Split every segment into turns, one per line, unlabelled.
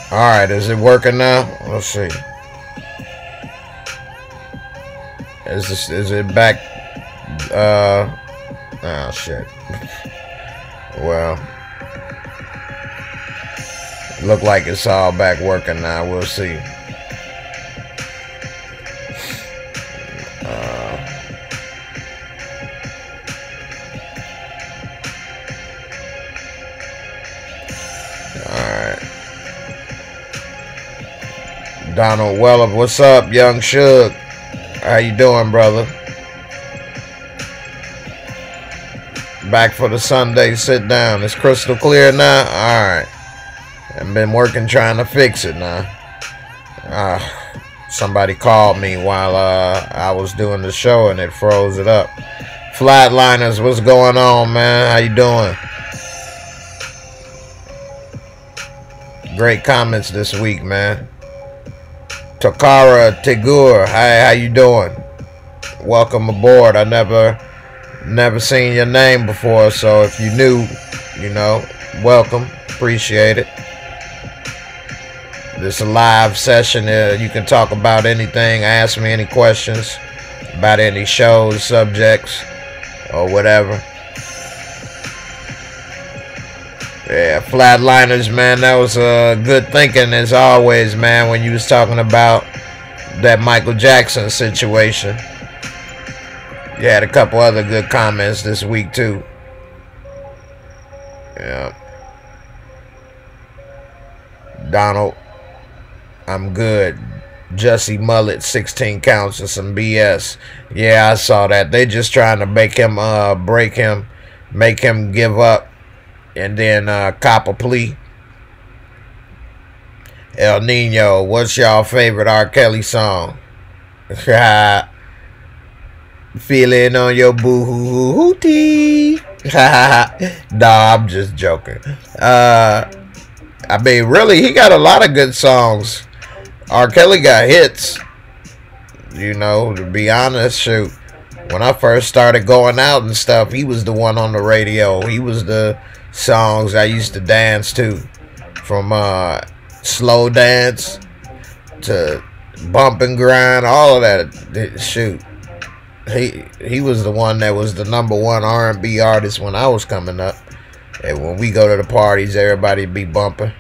All right, is it working now? Let's see. Is it back? Oh shit. Well, look like it's all back working now. We'll see. Donald Weller, what's up, Young Shug? How you doing, brother? Back for the Sunday sit down. It's crystal clear now? Alright. I've been working trying to fix it now. Somebody called me while I was doing the show and it froze it up. Flatliners, what's going on, man? How you doing? Great comments this week, man. Takara Tegur, hi, how you doing? Welcome aboard. I never seen your name before, so if you new, you know, welcome. Appreciate it. This is a live session. You can talk about anything, ask me any questions about any shows, subjects, or whatever. Yeah, Flatliners, man, that was good thinking as always, man, when you was talking about that Michael Jackson situation. You had a couple other good comments this week, too. Yeah. Donald, I'm good. Jussie Mullet, 16 counts of some BS. Yeah, I saw that. They just trying to make him, break him, make him give up. And then cop a plea. El Nino, what's y'all favorite R. Kelly song? Feeling on your boo-hoo-hoo-hoo-tee. Nah, I'm just joking. I mean, really, he got a lot of good songs. R. Kelly got hits. You know, to be honest, shoot. When I first started going out and stuff, he was the one on the radio. He was the songs I used to dance to, from slow dance to bump and grind, all of that. Shoot, he was the one that was the #1 R&B artist when I was coming up, and when we go to the parties, everybody be bumping.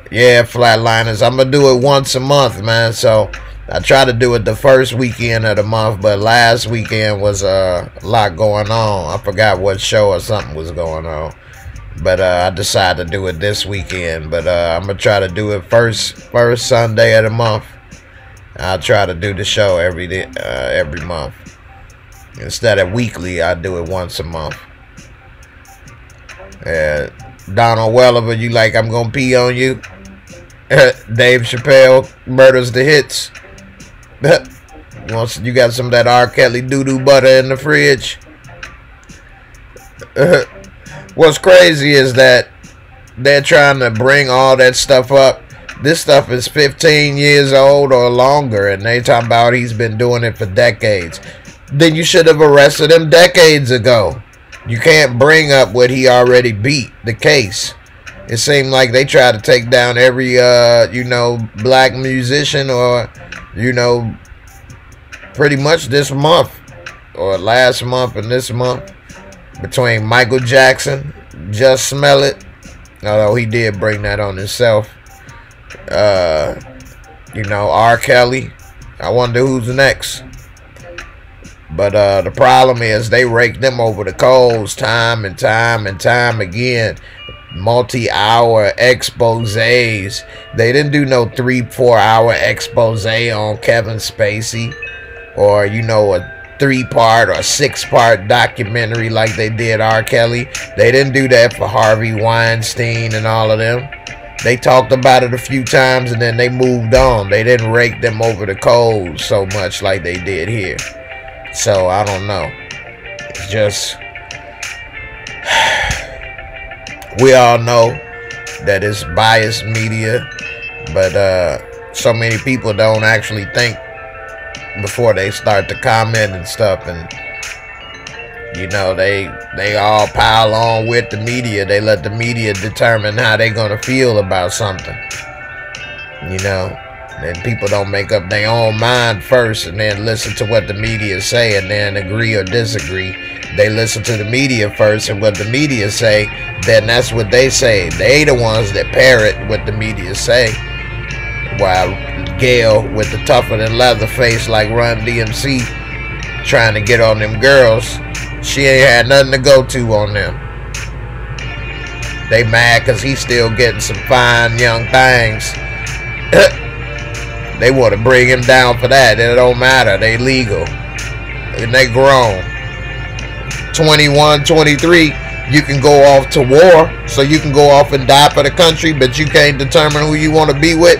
Yeah, Flatliners, I'm gonna do it once a month, man. So I try to do it the first weekend of the month, but last weekend was a lot going on. I forgot what show or something was going on. But I decided to do it this weekend. But I'm going to try to do it first Sunday of the month. I'll try to do the show every month. Instead of weekly, I do it once a month. Donald Welliver, you like I'm going to pee on you? Dave Chappelle murders the hits. You got some of that R. Kelly doo-doo butter in the fridge. What's crazy is that they're trying to bring all that stuff up. This stuff is 15 years old or longer, and they talking about he's been doing it for decades. Then you should have arrested him decades ago. You can't bring up what he already beat, the case. It seemed like they try to take down every, you know, black musician or, you know, pretty much this month or last month and this month, between Michael Jackson, Just Smell It, although he did bring that on himself, you know, R. Kelly. I wonder who's next. But the problem is they rake them over the coals time and time and time again. Multi-hour exposés. They didn't do no 3-4 hour expose on Kevin Spacey, or, you know, a 3-part or 6-part documentary like they did R. Kelly. They didn't do that for Harvey Weinstein and all of them. They talked about it a few times and then they moved on. They didn't rake them over the coals so much like they did here. So I don't know. It's just, we all know that it's biased media, but so many people don't actually think before they start to comment and stuff, and You know, they all pile on with the media. They let the media determine how they gonna feel about something. You know, and people don't make up their own mind first and then listen to what the media say and then agree or disagree. They listen to the media first, and what the media say, then that's what they say. They the ones that parrot what the media say. While Gail with the tougher than leather face like Run DMC trying to get on them girls, she ain't had nothing to go to on them. They mad because he's still getting some fine young things. They want to bring him down for that. It don't matter. They legal. And they grown. 21, 23, you can go off to war. So you can go off and die for the country, but you can't determine who you want to be with.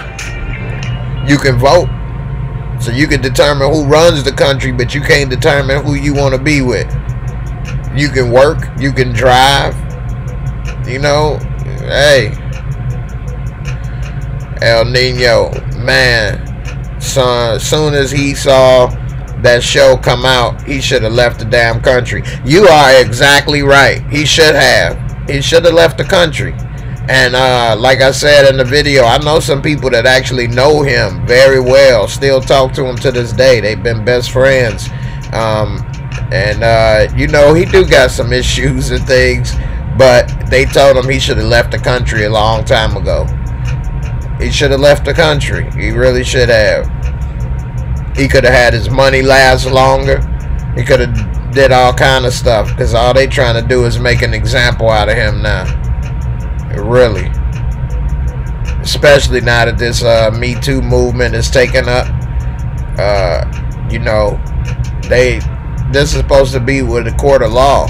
You can vote. So you can determine who runs the country, but you can't determine who you want to be with. You can work. You can drive. You know, hey. El Nino, man, son, soon as he saw that show come out, he should have left the damn country. You are exactly right. He should have. He should have left the country. And like I said in the video, I know some people that actually know him very well, still talk to him to this day. They've been best friends. You know, he do got some issues and things, but they told him he should have left the country a long time ago. He should have left the country. He really should have. He could have had his money last longer. He could have did all kind of stuff, because all they trying to do is make an example out of him now. Really. Especially now that this Me Too movement is taken up. You know, this is supposed to be with a court of law.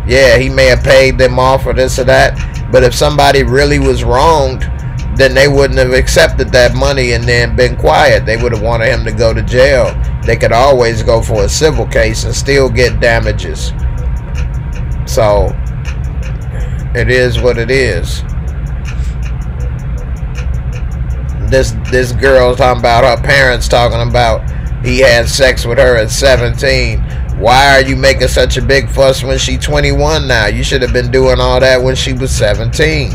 Yeah, he may have paid them off or this or that, but if somebody really was wronged, then they wouldn't have accepted that money and then been quiet. They would have wanted him to go to jail. They could always go for a civil case and still get damages. So, it is what it is. This girl talking about her parents talking about he had sex with her at 17. Why are you making such a big fuss when she's 21 now? You should have been doing all that when she was 17.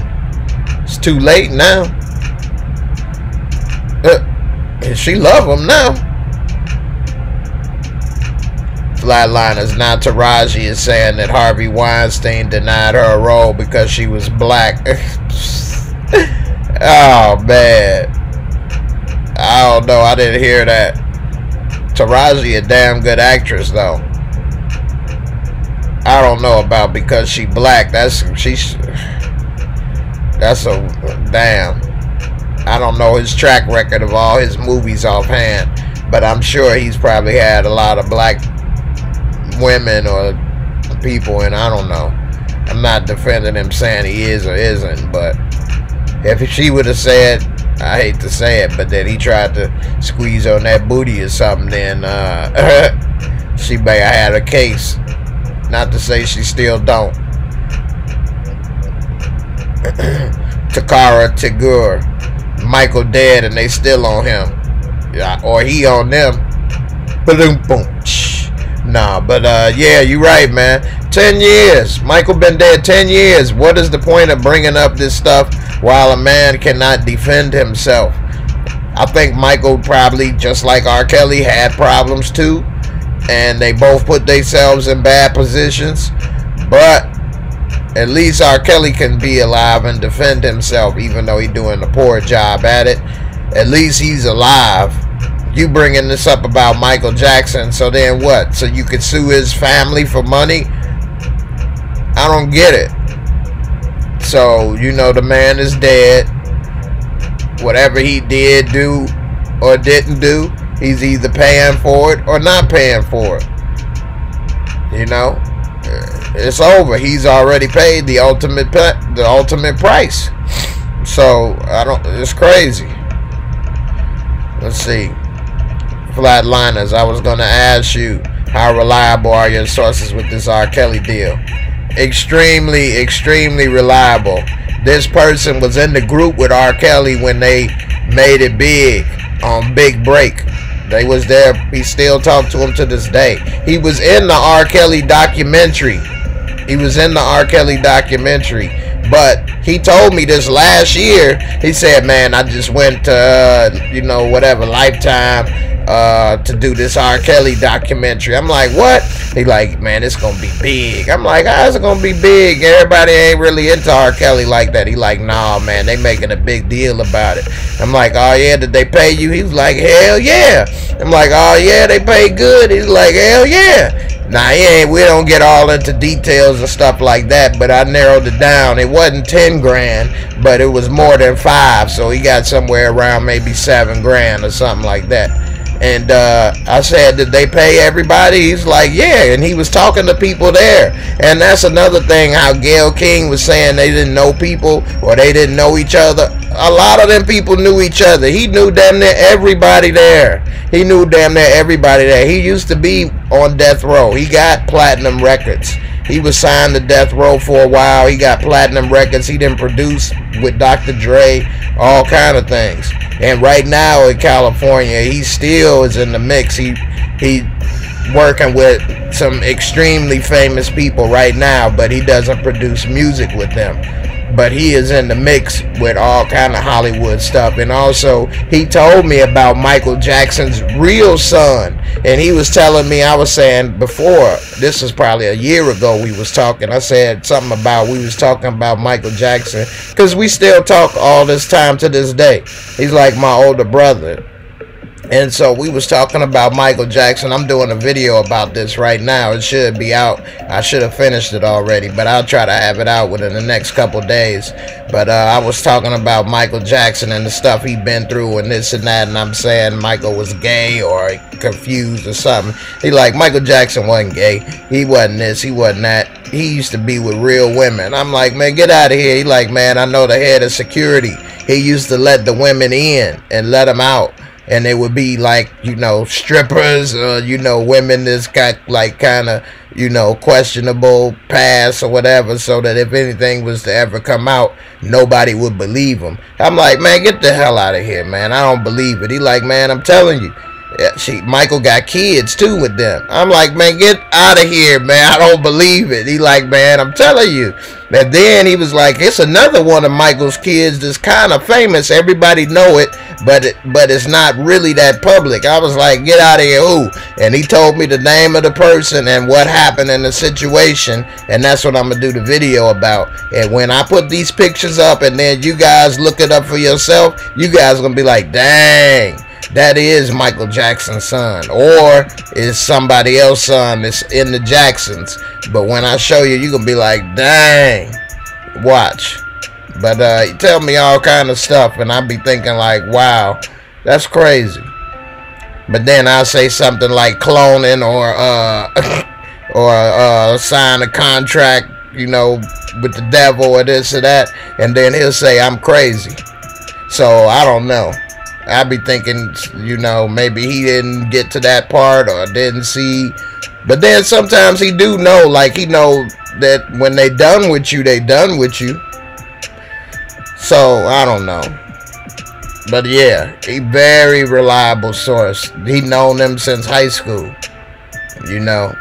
It's too late now. She love him now. Flatliners. Now Taraji is saying that Harvey Weinstein denied her a role because she was black. Oh, man. I don't know. I didn't hear that. Taraji a damn good actress, though. I don't know about because she black. That's a damn. I don't know his track record of all his movies offhand, but I'm sure he's probably had a lot of black women or people, and I don't know. I'm not defending him saying he is or isn't, but if she would have said, I hate to say it, but then he tried to squeeze on that booty or something, then she may have had a case. Not to say she still don't. Takara Tagur, Michael dead and they still on him, or he on them. Boom, boom. Nah, but yeah, you right, man. 10 years. Michael been dead 10 years. What is the point of bringing up this stuff while a man cannot defend himself? I think Michael probably, just like R. Kelly, had problems too, and they both put themselves in bad positions. But at least R. Kelly can be alive and defend himself, even though he's doing a poor job at it. At least he's alive. You bringing this up about Michael Jackson, so then what? So you could sue his family for money? I don't get it. So, you know, the man is dead. Whatever he did do or didn't do, he's either paying for it or not paying for it. You know? It's over. He's already paid the ultimate price. So, it's crazy. Let's see. Flatliners, I was going to ask you, how reliable are your sources with this R. Kelly deal? Extremely, extremely reliable. This person was in the group with R. Kelly when they made it big on Big Break. They was there. He still talked to him to this day. He was in the R. Kelly documentary. He was in the R. Kelly documentary. But he told me this last year. He said, man, I just went to, you know, whatever, Lifetime to do this R. Kelly documentary. I'm like, what? He like, man, it's going to be big. I'm like, how's it going to be big? Everybody ain't really into R. Kelly like that. He like, nah, man, they making a big deal about it. I'm like, oh, yeah, did they pay you? He was like, hell yeah. I'm like, oh, yeah, they paid good. He's like, hell yeah. Now, we don't get all into details and stuff like that, but I narrowed it down. It wasn't 10 grand, but it was more than 5, so he got somewhere around maybe 7 grand or something like that. And I said, did they pay everybody? He's like, yeah, and he was talking to people there. And that's another thing, how Gayle King was saying they didn't know people or they didn't know each other. A lot of them people knew each other. He knew damn near everybody there. He knew damn near everybody there. He used to be on death row. He got platinum records. He was signed to death row for a while. He got platinum records. He didn't produce with Dr. Dre, all kind of things. And right now in California, he still is in the mix. He working with some extremely famous people right now, but he doesn't produce music with them. But he is in the mix with all kind of Hollywood stuff. And also, he told me about Michael Jackson's real son. And he was telling me, I was saying before, this was probably a year ago we was talking. I said something about, we was talking about Michael Jackson. Because we still talk all this time to this day. He's like my older brother. And so we was talking about Michael Jackson. I'm doing a video about this right now. It should be out. I should have finished it already, but I'll try to have it out within the next couple days. But I was talking about Michael Jackson and the stuff he'd been through and this and that, and I'm saying Michael was gay or confused or something. He like, Michael Jackson wasn't gay. He wasn't this, he wasn't that. He used to be with real women. I'm like, man, get out of here. He like, man, I know the head of security. He used to let the women in and let them out. And they would be like, you know, strippers, you know, women that's got like kind of, you know, questionable past or whatever, so that if anything was to ever come out, nobody would believe him. I'm like, man, get the hell out of here, man. I don't believe it. He like, man, I'm telling you. Yeah, Michael got kids too with them. I'm like, man, get out of here, man. I don't believe it. He like, man, I'm telling you. And then he was like, it's another one of Michael's kids that's kind of famous. Everybody know it, but it's not really that public. I was like, get out of here, who? And he told me the name of the person and what happened in the situation, and that's what I'm gonna do the video about. And when I put these pictures up, and then you guys look it up for yourself, you guys gonna be like, dang, that is Michael Jackson's son, or is somebody else's son that's in the Jacksons. But when I show you, you're gonna be like, dang, watch. But he tell me all kind of stuff, and I be thinking like, wow, that's crazy. But then I'll say something like cloning or sign a contract, you know, with the devil or this or that, and then he'll say I'm crazy. So I don't know. I be thinking, you know, maybe he didn't get to that part or didn't see. But then sometimes he do know, like he know that when they done with you, they done with you. So I don't know. But yeah, he very reliable source. He known them since high school, you know.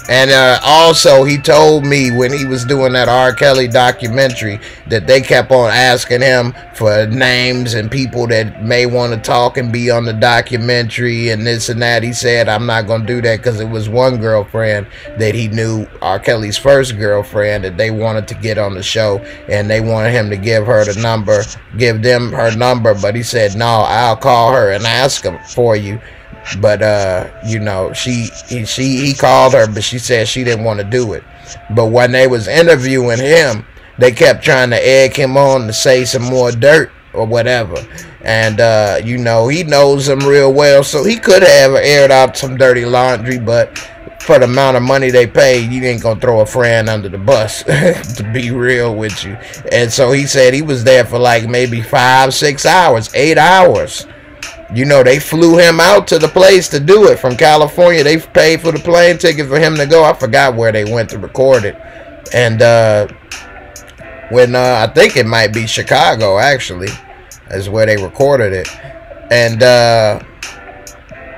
And also, he told me when he was doing that R. Kelly documentary that they kept on asking him for names and people that may want to talk and be on the documentary and this and that. He said, I'm not going to do that because it was one girlfriend that he knew, R. Kelly's first girlfriend, that they wanted to get on the show, and they wanted him to give her the number, give them her number. But he said, no, I'll call her and ask him for you. But you know, he called her, but she said she didn't want to do it. But when they was interviewing him, they kept trying to egg him on to say some more dirt or whatever. And you know, he knows them real well, so he could have aired out some dirty laundry, but for the amount of money they paid, you ain't gonna throw a friend under the bus, to be real with you. And so he said he was there for like maybe 5, 6 hours, 8 hours. You know, they flew him out to the place to do it from California. They paid for the plane ticket for him to go. I forgot where they went to record it. And when I think it might be Chicago, actually, is where they recorded it. And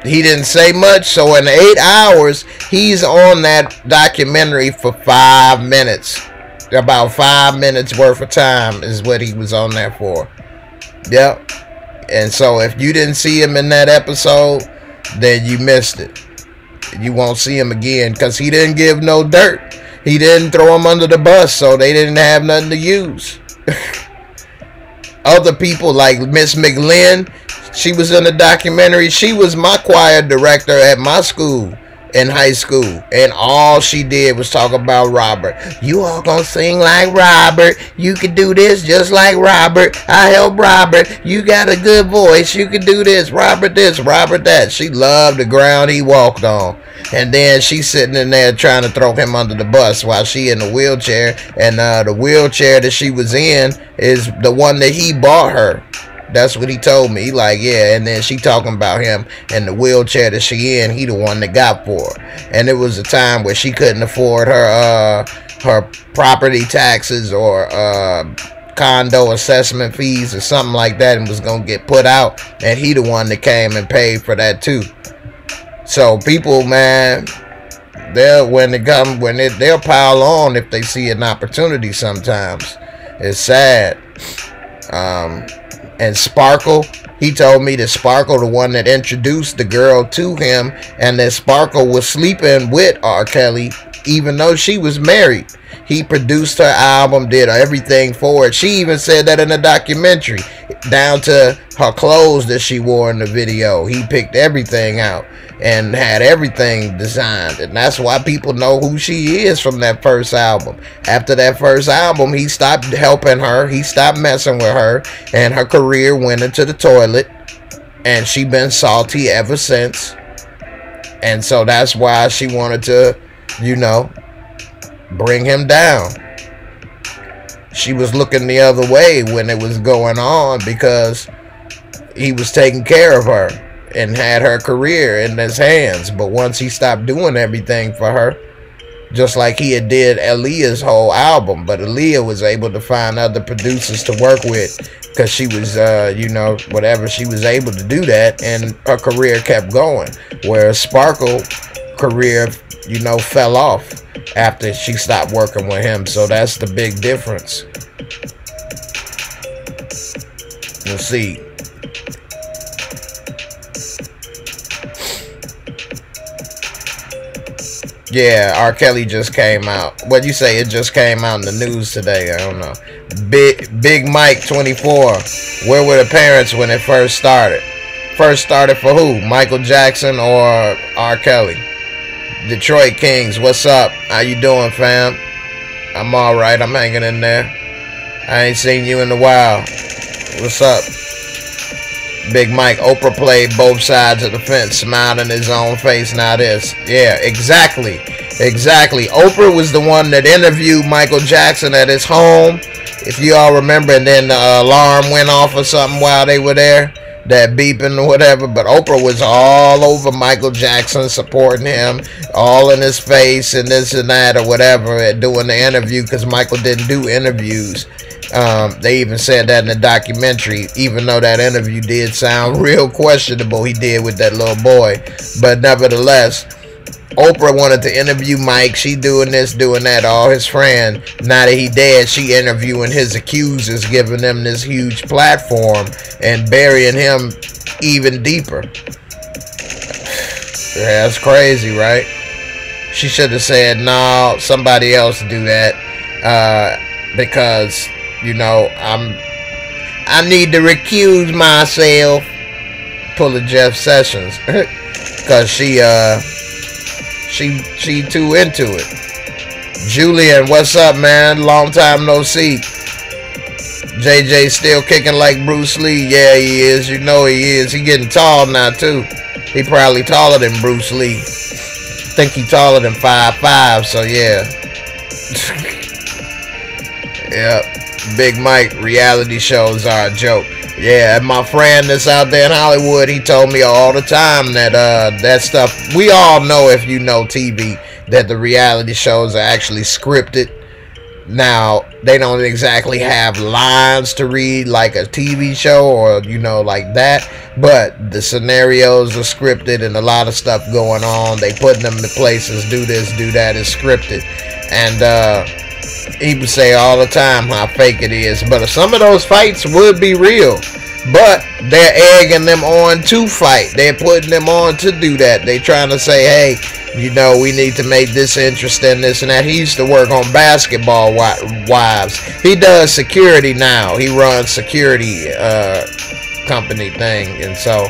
He didn't say much, so in 8 hours, he's on that documentary for 5 minutes. About 5 minutes worth of time is what he was on there for. Yep. And so if you didn't see him in that episode, then you missed it. You won't see him again because he didn't give no dirt. He didn't throw him under the bus, so they didn't have nothing to use. Other people like Miss McLean, she was in the documentary. She was my choir director at my school in high school, and all she did was talk about Robert. You all gonna sing like Robert. You can do this just like Robert. I help Robert. You got a good voice. You can do this. Robert this, Robert that. She loved the ground he walked on. And then she's sitting in there trying to throw him under the bus while she in the wheelchair. And the wheelchair that she was in is the one that he bought her. That's what he told me. He like, yeah. And then she talking about him and the wheelchair that she in, he the one that got for her. And it was a time where she couldn't afford her property taxes or condo assessment fees or something like that, and was gonna get put out. And he the one that came and paid for that too. So people, man, they'll pile on if they see an opportunity. Sometimes it's sad. And Sparkle, he told me that Sparkle, the one that introduced the girl to him, and that Sparkle was sleeping with R. Kelly, even though she was married. He produced her album, did everything for it. She even said that in the documentary, down to her clothes that she wore in the video. He picked everything out and had everything designed, and that's why people know who she is from that first album. After that first album, he stopped helping her, he stopped messing with her, and her career went into the toilet, and she been salty ever since. And so that's why she wanted to, you know, bring him down. She was looking the other way when it was going on because he was taking care of her and had her career in his hands. But once he stopped doing everything for her, just like he had did Aaliyah's whole album, but Aaliyah was able to find other producers to work with because she was, you know, whatever, she was able to do that, and her career kept going. Whereas Sparkle career, you know, fell off after she stopped working with him. So that's the big difference. We'll see. Yeah, R. Kelly just came out. What'd you say? It just came out in the news today. I don't know. Big Mike 24. Where were the parents when it first started? First started for who? Michael Jackson or R. Kelly? Detroit Kings, what's up? How you doing, fam? I'm alright. I'm hanging in there. I ain't seen you in a while. What's up? Big Mike, Oprah played both sides of the fence, smiled in his own face. Now this. Yeah, exactly. Exactly. Oprah was the one that interviewed Michael Jackson at his home, if you all remember, and then the alarm went off or something while they were there, that beeping or whatever. But Oprah was all over Michael Jackson, supporting him, all in his face and this and that or whatever, doing the interview, because Michael didn't do interviews. They even said that in the documentary, even though that interview did sound real questionable, he did with that little boy. But nevertheless, Oprah wanted to interview Mike. She doing this, doing that, all his friends. Now that he dead, she interviewing his accusers, giving them this huge platform and burying him even deeper. That's crazy, right? She should have said, no, somebody else do that, because, you know, I need to recuse myself. Pull a Jeff Sessions, because she too into it. Julian, what's up, man? Long time no see. JJ still kicking like Bruce Lee. Yeah, he is. You know he is. He getting tall now too. He probably taller than Bruce Lee. I think he taller than 5'5", so yeah. Yep. Big Mike, reality shows are a joke. Yeah, my friend that's out there in Hollywood, he told me all the time that that stuff, we all know, if you know TV, that the reality shows are actually scripted. Now, they don't exactly have lines to read like a TV show or, you know, like that. But the scenarios are scripted and a lot of stuff going on. They putting them in places, do this, do that, is scripted. And he would say all the time how fake it is. But some of those fights would be real. But they're egging them on to fight. They're putting them on to do that. They trying to say, hey, you know, we need to make this interesting, this and that. He used to work on Basketball Wives. He does security now. He runs security company thing. And so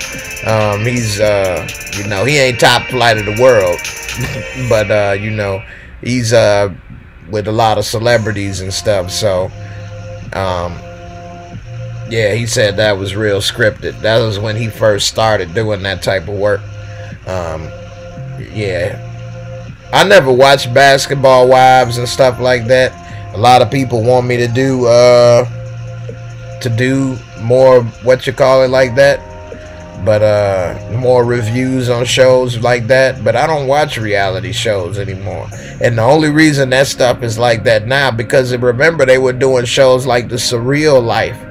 he's, you know, he ain't top flight of the world. But, you know, he's with a lot of celebrities and stuff. So, yeah, he said that was real scripted. That was when he first started doing that type of work. Yeah, I never watched Basketball Wives and stuff like that. A lot of people want me to do more, what you call it, like that, but more reviews on shows like that. But I don't watch reality shows anymore, and the only reason that stuff is like that now because remember they were doing shows like The Surreal Life.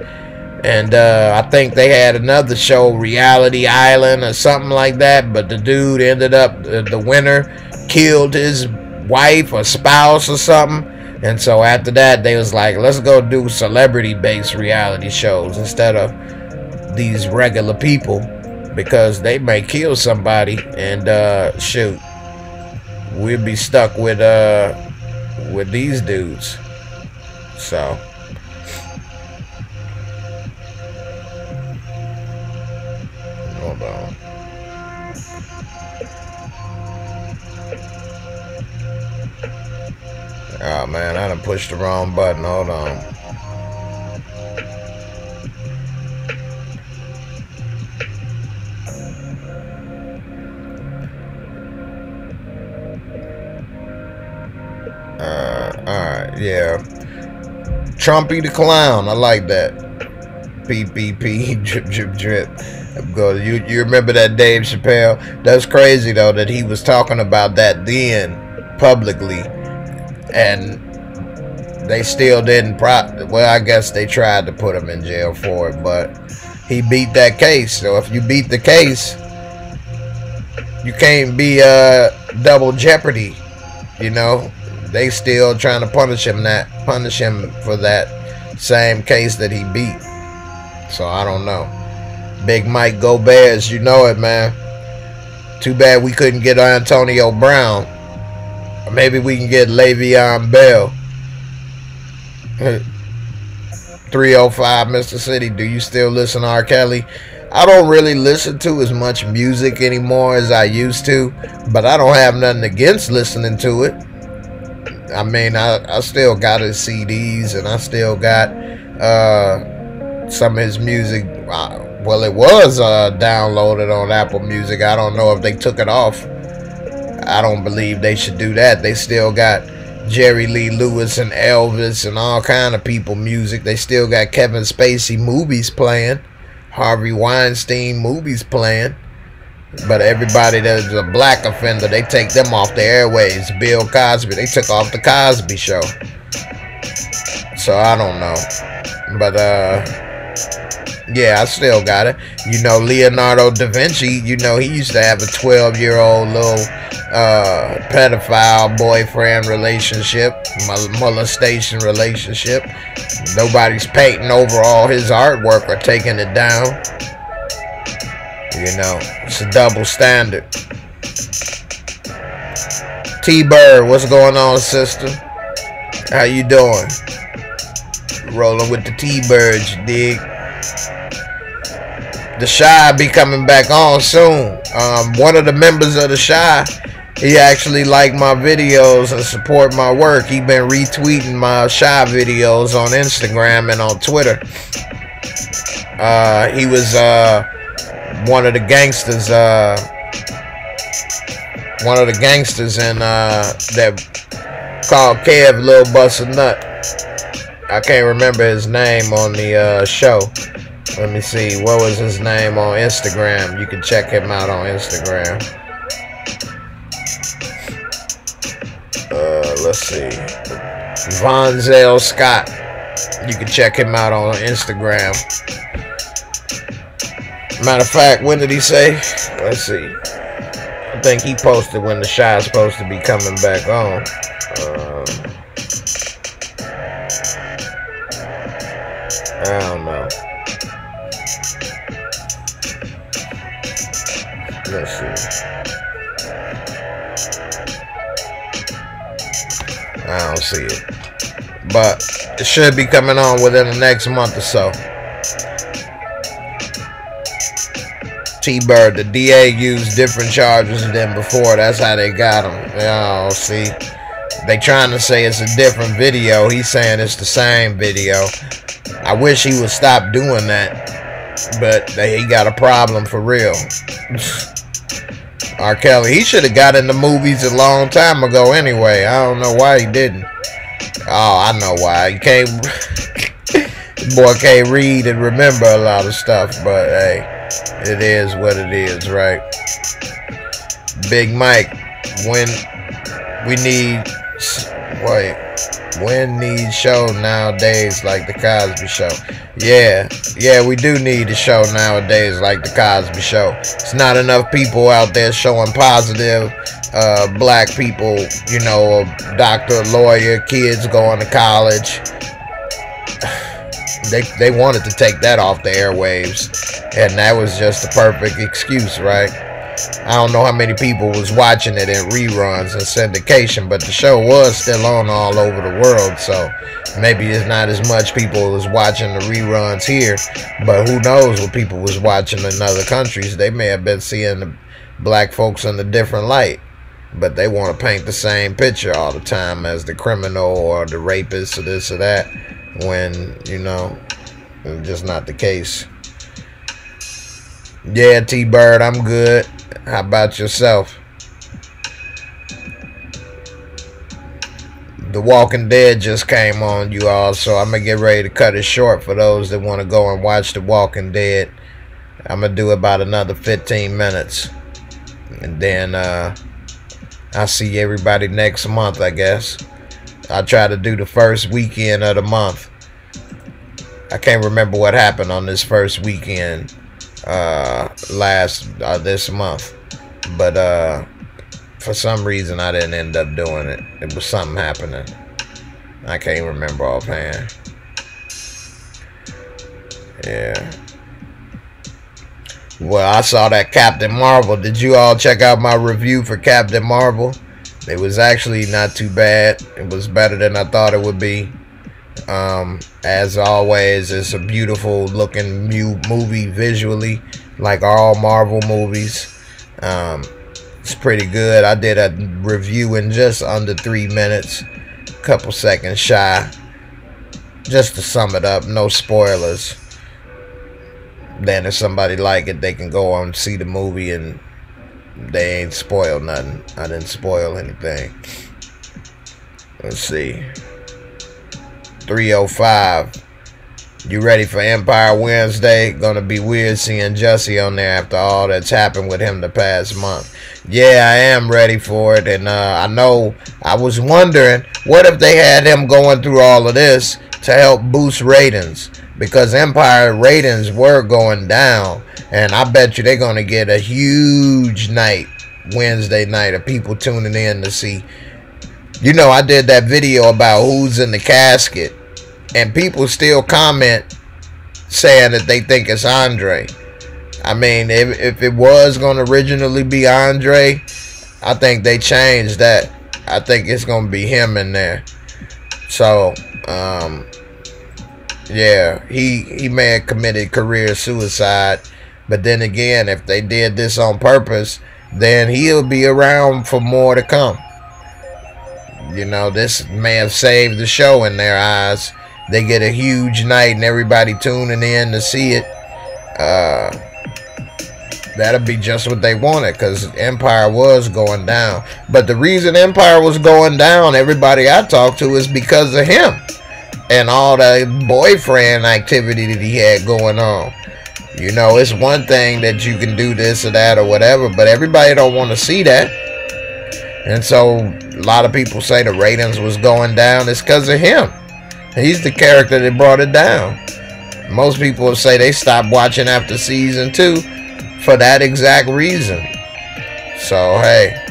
And I think they had another show, Reality Island or something like that. But the dude ended up, the winner, killed his wife or spouse or something. And so after that, they was like, let's go do celebrity-based reality shows instead of these regular people. Because they may kill somebody and shoot, we'll be stuck with these dudes. So... hold on. Oh man, I done pushed the wrong button. Hold on. Alright, yeah. Trumpy the Clown. I like that. PPP, drip, drip, drip. You remember that Dave Chappelle? That's crazy though that he was talking about that then publicly, and they still didn't well, I guess they tried to put him in jail for it, but he beat that case. So if you beat the case, you can't be double jeopardy. You know, they still trying to punish him for that same case that he beat. So I don't know. Big Mike, go Bears. You know it, man. Too bad we couldn't get Antonio Brown. Or maybe we can get Le'Veon Bell. 305 Mr. City. Do you still listen to R. Kelly? I don't really listen to as much music anymore as I used to. But I don't have nothing against listening to it. I mean, I still got his CDs. And I still got some of his music. Well, it was downloaded on Apple Music. I don't know if they took it off. I don't believe they should do that. They still got Jerry Lee Lewis and Elvis and all kind of people music. They still got Kevin Spacey movies playing. Harvey Weinstein movies playing. But everybody that's a black offender, they take them off the airways. Bill Cosby, they took off the Cosby Show. So I don't know. But yeah, I still got it. You know, Leonardo da Vinci, you know, he used to have a 12-year-old little pedophile boyfriend relationship, molestation relationship. Nobody's painting over all his artwork or taking it down. You know, it's a double standard. T-Bird, what's going on, sister? How you doing? Rolling with the T-Birds, you dig? The Shy be coming back on soon. One of the members of the Shy, he actually liked my videos and support my work. He been retweeting my Shy videos on Instagram and on Twitter. He was one of the gangsters. One of the gangsters in that called Kev Lil Busta Nut. I can't remember his name on the show. Let me see. What was his name on Instagram? You can check him out on Instagram. Let's see. Vonzel Scott. You can check him out on Instagram. Matter of fact, when did he say? Let's see. I think he posted when the Shy is supposed to be coming back on. I don't know. Let's see. I don't see it. But it should be coming on within the next month or so. T-Bird, the DA used different charges than before. That's how they got him. Oh, see. They trying to say it's a different video. He's saying it's the same video. I wish he would stop doing that. But he got a problem for real. R. Kelly, he should have got in the movies a long time ago anyway. I don't know why he didn't. Oh, I know why. He can't. Boy can't read and remember a lot of stuff, but hey, it is what it is, right? Big Mike, when need show nowadays like the Cosby Show? Yeah, we do need a show nowadays like the Cosby Show. It's not enough people out there showing positive black people, you know, a doctor, lawyer, kids going to college. They wanted to take that off the airwaves, and that was just the perfect excuse, right? I don't know how many people was watching it in reruns and syndication, but the show was still on all over the world, so maybe it's not as much people was watching the reruns here, but who knows what people was watching in other countries. They may have been seeing the black folks in a different light, but they want to paint the same picture all the time as the criminal or the rapist or this or that, when, you know, it's just not the case. Yeah, T-Bird, I'm good. How about yourself? The Walking Dead just came on, you all, so I'm going to get ready to cut it short for those that want to go and watch The Walking Dead. I'm going to do about another 15 minutes. And then I'll see everybody next month, I guess. I'll try to do the first weekend of the month. I can't remember what happened on this first weekend this month, but for some reason I didn't end up doing it. It was something happening. I can't remember offhand. Yeah. Well, I saw that Captain Marvel. Did you all check out my review for Captain Marvel? It was actually not too bad. It was better than I thought it would be. As always, it's a beautiful looking movie visually, like all Marvel movies. It's pretty good. I did a review in just under 3 minutes, couple seconds shy, just to sum it up. No spoilers. Then if somebody like it, they can go on and see the movie, and they ain't spoiled nothing. I didn't spoil anything. Let's see. 305. You ready for Empire Wednesday? Gonna be weird seeing Jussie on there after all that's happened with him the past month. Yeah, I am ready for it, and I know I was wondering, what if they had him going through all of this to help boost ratings? Because Empire ratings were going down, and I bet you they're gonna get a huge night, Wednesday night, of people tuning in to see. You know, I did that video about who's in the casket, and people still comment saying that they think it's Andre. I mean, if it was going to originally be Andre, I think they changed that. I think it's going to be him in there. So, yeah, he may have committed career suicide. But then again, if they did this on purpose, then he'll be around for more to come. You know, this may have saved the show in their eyes. They get a huge night and everybody tuning in to see it. That'll be just what they wanted, because Empire was going down. But the reason Empire was going down, everybody I talked to, is because of him and all the boyfriend activity that he had going on. You know, it's one thing that you can do this or that or whatever, but everybody don't want to see that. And so a lot of people say the ratings was going down. It's because of him. He's the character that brought it down. Most people say they stopped watching after season 2 for that exact reason. So, hey.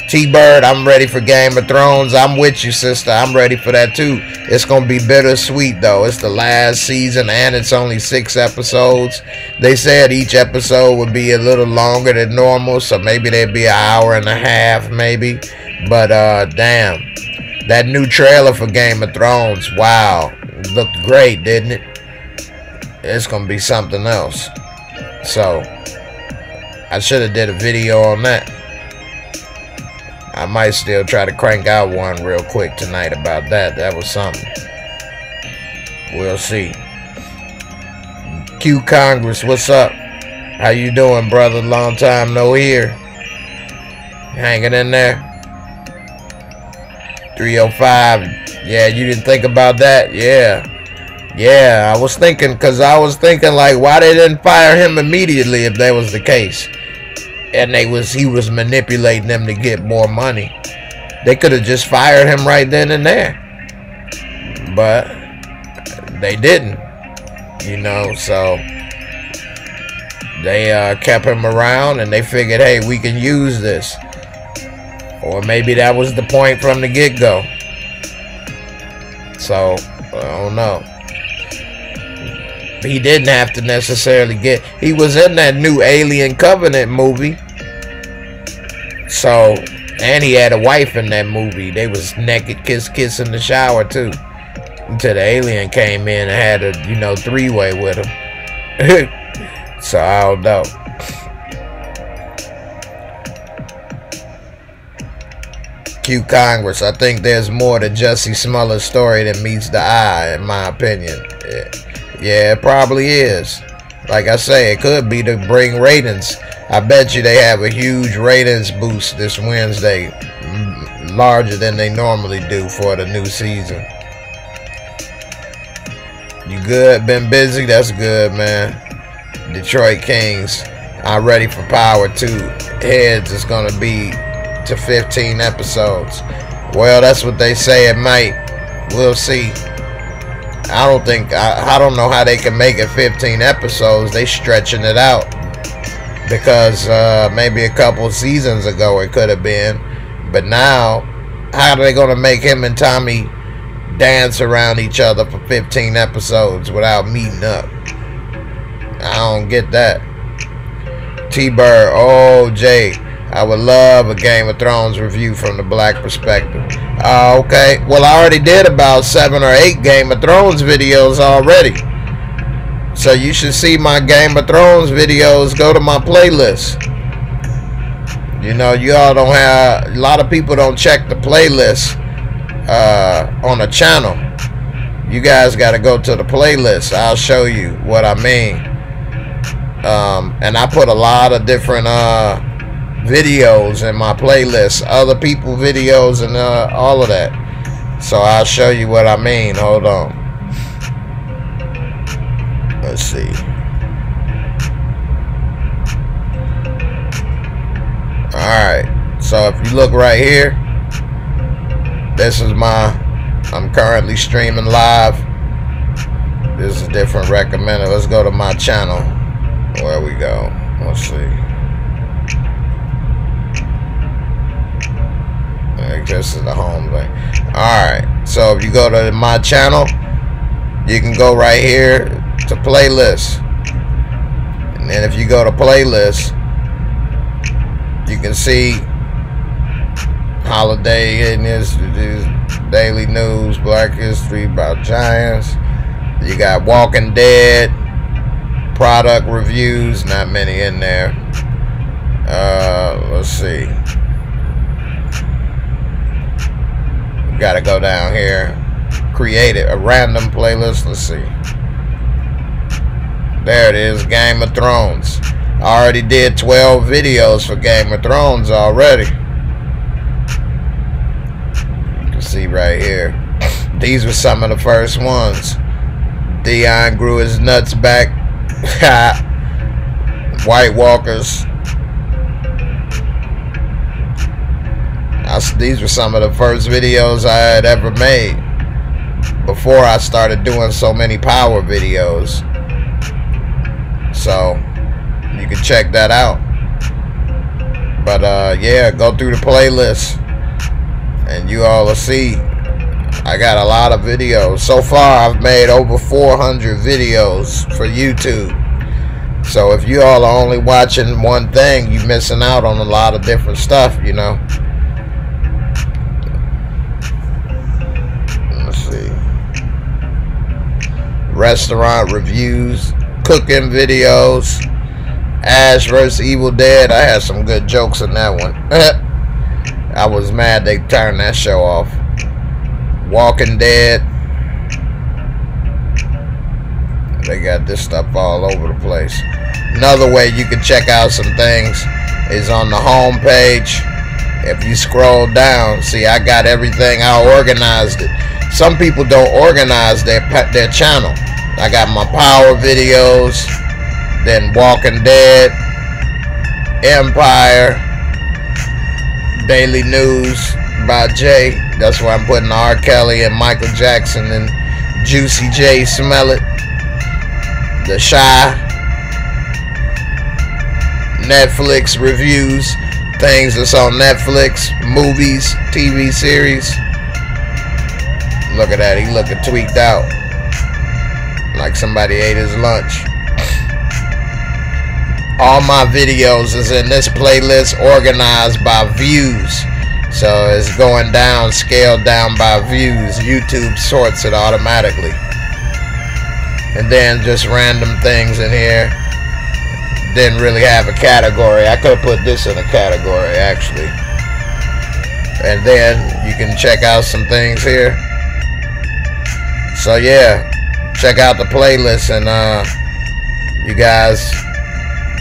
T-Bird, I'm ready for Game of Thrones. I'm with you, sister. I'm ready for that too. It's going to be bittersweet, though. It's the last season, and it's only 6 episodes. They said each episode would be a little longer than normal, so maybe there'd be an hour and a half, maybe. But, damn. That new trailer for Game of Thrones, wow. Looked great, didn't it? It's going to be something else. So, I should have did a video on that. I might still try to crank out one real quick tonight about that. That was something. We'll see. Q Congress, what's up? How you doing, brother? Long time no hear. Hanging in there? 305. Yeah, you didn't think about that? Yeah. Yeah, I was thinking, because I was thinking, like, why they didn't fire him immediately if that was the case? And he was manipulating them to get more money. They could have just fired him right then and there. But they didn't. You know, so they kept him around and they figured, hey, we can use this. Or maybe that was the point from the get-go. So, I don't know. He didn't have to necessarily get... He was in that new Alien Covenant movie. So, and he had a wife in that movie. They was naked kiss in the shower too. Until the alien came in and had a, you know, 3-way with him. So, I don't know. Q Congress, I think there's more to Jussie Smollett's story than meets the eye, in my opinion. Yeah, it probably is. Like I say, it could be to bring ratings. I bet you they have a huge ratings boost this Wednesday, larger than they normally do for the new season. You good? Been busy? That's good, man. Detroit Kings, I'm ready for Power 2. Heads is going to be to 15 episodes. Well, that's what they say it might. We'll see. I don't know how they can make it 15 episodes. They stretching it out. Because maybe a couple seasons ago it could have been. But now, how are they going to make him and Tommy dance around each other for 15 episodes without meeting up? I don't get that. T-Bird, oh, Jay, I would love a Game of Thrones review from the black perspective. Okay. Well, I already did about 7 or 8 Game of Thrones videos already. So you should see my Game of Thrones videos. Go to my playlist. You know, you all don't have... A lot of people don't check the playlist on the channel. You guys got to go to the playlist. I'll show you what I mean. And I put a lot of different videos in my playlist. Other people videos and all of that. So I'll show you what I mean. Hold on. Let's see. Alright. So if you look right here, this is I'm currently streaming live. This is different recommended. Let's go to my channel. Where we go? Let's see. This is the home thing. Alright. So if you go to my channel, you can go right here to playlist. And then if you go to playlist, you can see holiday and this daily news, Black History about Giants. You got Walking Dead, product reviews, not many in there. Let's see. We gotta go down here. Create a random playlist. Let's see. There it is, Game of Thrones. I already did 12 videos for Game of Thrones already. You can see right here. These were some of the first ones. Theon grew his nuts back. White Walkers. These were some of the first videos I had ever made before I started doing so many power videos. So you can check that out. But yeah, go through the playlist and you all will see I got a lot of videos. So far I've made over 400 videos for YouTube. So if you all are only watching one thing, you're missing out on a lot of different stuff, you know. Let's see. Restaurant reviews, cooking videos, Ash vs. Evil Dead. I had some good jokes in that one. I was mad they turned that show off. Walking Dead. They got this stuff all over the place. Another way you can check out some things is on the home page. If you scroll down, see, I got everything. I organized it. Some people don't organize their channel. I got my power videos, then Walking Dead, Empire, Daily News by Jay. That's why I'm putting R. Kelly and Michael Jackson and Juicy J Smell It. The Shy, Netflix reviews, things that's on Netflix, movies, TV series. Look at that, he looking tweaked out, like somebody ate his lunch. All my videos is in this playlist, organized by views. So it's going down, scaled down by views. YouTube sorts it automatically. And then just random things in here. Didn't really have a category. I could have put this in a category actually. And then you can check out some things here. So yeah, check out the playlist and you guys,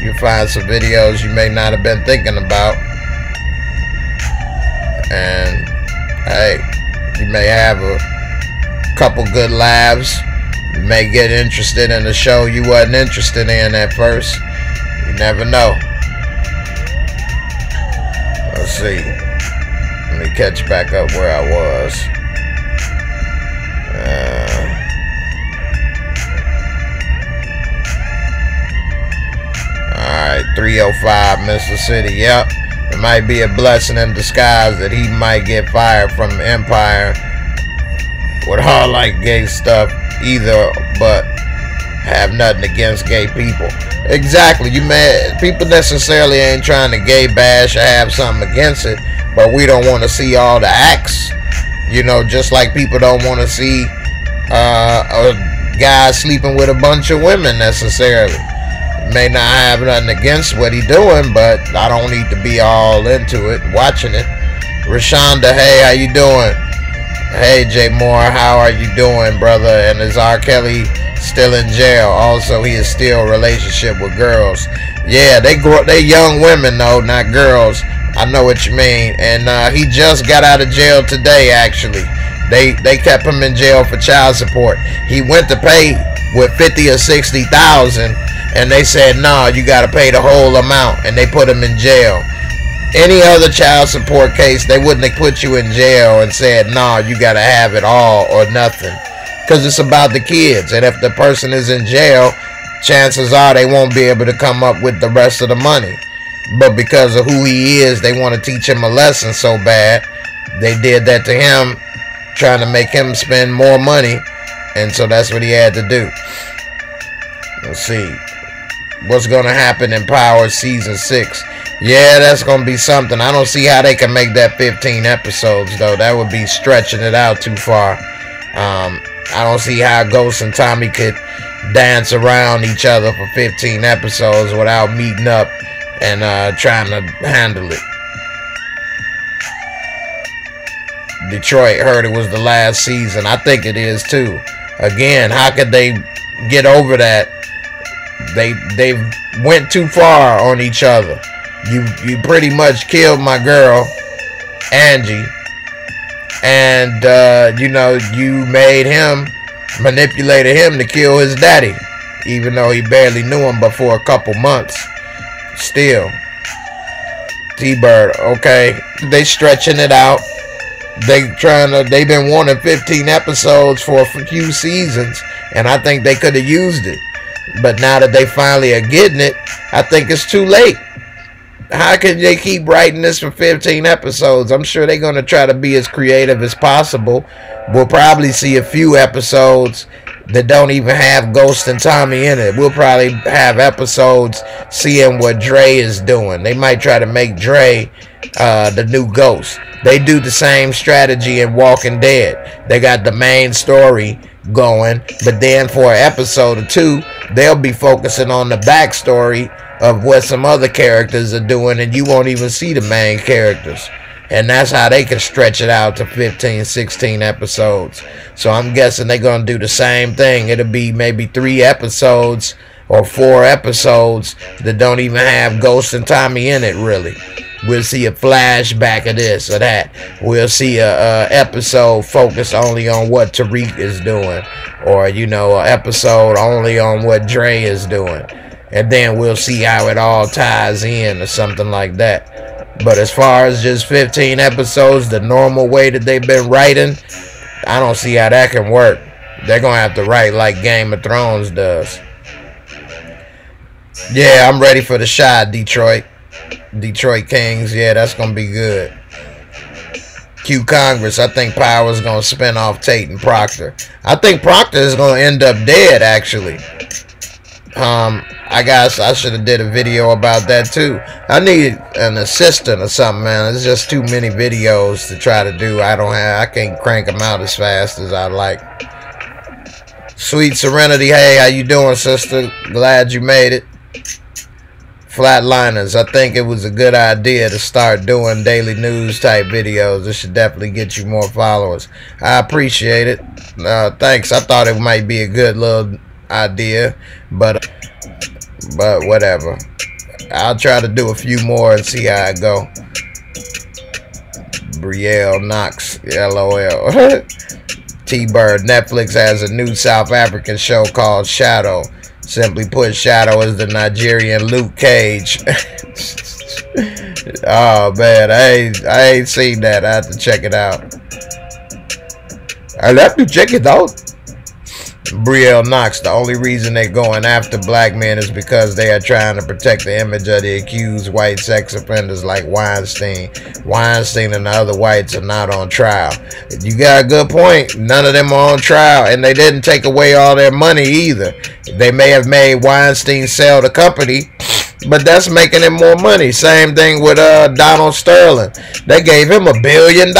you'll find some videos you may not have been thinking about. And hey, you may have a couple good laughs. You may get interested in a show you wasn't interested in at first. You never know. Let's see. Let me catch back up where I was. Alright, 305 Mr. City. Yep. It might be a blessing in disguise that he might get fired from Empire with all like gay stuff either, but have nothing against gay people. Exactly. People necessarily ain't trying to gay bash or have something against it, but we don't want to see all the acts. You know, just like people don't want to see a guy sleeping with a bunch of women necessarily. May not have nothing against what he doing, but I don't need to be all into it, watching it. Rashonda, hey, how you doing? Hey, Jaymoore, how are you doing, brother? And is R. Kelly still in jail? Also, he is still in relationship with girls. Yeah, they young women though, not girls. I know what you mean. And he just got out of jail today. Actually, they kept him in jail for child support. He went to pay with 50 or 60,000. And they said, nah, you got to pay the whole amount. And they put him in jail. Any other child support case, they wouldn't have put you in jail and said, nah, you got to have it all or nothing. Because it's about the kids. And if the person is in jail, chances are they won't be able to come up with the rest of the money. But because of who he is, they want to teach him a lesson so bad. They did that to him, trying to make him spend more money. And so that's what he had to do. Let's see. What's going to happen in Power Season 6? Yeah, that's going to be something. I don't see how they can make that 15 episodes, though. That would be stretching it out too far. I don't see how Ghost and Tommy could dance around each other for 15 episodes without meeting up and trying to handle it. Detroit heard it was the last season. I think it is, too. Again, how could they get over that? They went too far on each other. You pretty much killed my girl, Angie, and you know, you made him, manipulated him to kill his daddy, even though he barely knew him but for a couple months. Still, T-Bird, okay. They stretching it out. They've been wanting 15 episodes for a few seasons, and I think they could have used it. But now that they finally are getting it, I think it's too late. How can they keep writing this for 15 episodes? I'm sure they're going to try to be as creative as possible. We'll probably see a few episodes that don't even have Ghost and Tommy in it. We'll probably have episodes seeing what Dre is doing. They might try to make Dre the new Ghost. They do the same strategy in Walking Dead. They got the main story going, but then for an episode or two, they'll be focusing on the backstory of what some other characters are doing, and you won't even see the main characters. And that's how they can stretch it out to 15, 16 episodes. So I'm guessing they're going to do the same thing. It'll be maybe 3 episodes or 4 episodes that don't even have Ghost and Tommy in it, really. We'll see a flashback of this or that. We'll see a episode focused only on what Tariq is doing. Or, you know, an episode only on what Dre is doing. And then we'll see how it all ties in or something like that. But as far as just 15 episodes, the normal way that they've been writing, I don't see how that can work. They're going to have to write like Game of Thrones does. Yeah, I'm ready for the shot, Detroit. Detroit Kings, yeah, that's going to be good. Q Congress, I think Power's going to spin off Tate and Proctor. I think Proctor is going to end up dead, actually. I guess I should have did a video about that too. I need an assistant or something, man. There's just too many videos to try to do. I can't crank them out as fast as I like. Sweet Serenity, hey, how you doing, sister? Glad you made it. Flatliners, I think it was a good idea to start doing daily news type videos. This should definitely get you more followers. I appreciate it. Thanks. I thought it might be a good little idea, but whatever. I'll try to do a few more and see how it go. Brielle Knox, LOL. T-Bird, Netflix has a new South African show called Shadow. Simply put, Shadow is the Nigerian Luke Cage. Oh man, I ain't seen that. I have to check it out. I'll have to check it out. Brielle Knox, the only reason they're going after black men is because they are trying to protect the image of the accused white sex offenders like Weinstein. Weinstein and the other whites are not on trial. You got a good point. None of them are on trial, and they didn't take away all their money either. They may have made Weinstein sell the company, but that's making him more money. Same thing with Donald Sterling. They gave him $1 billion.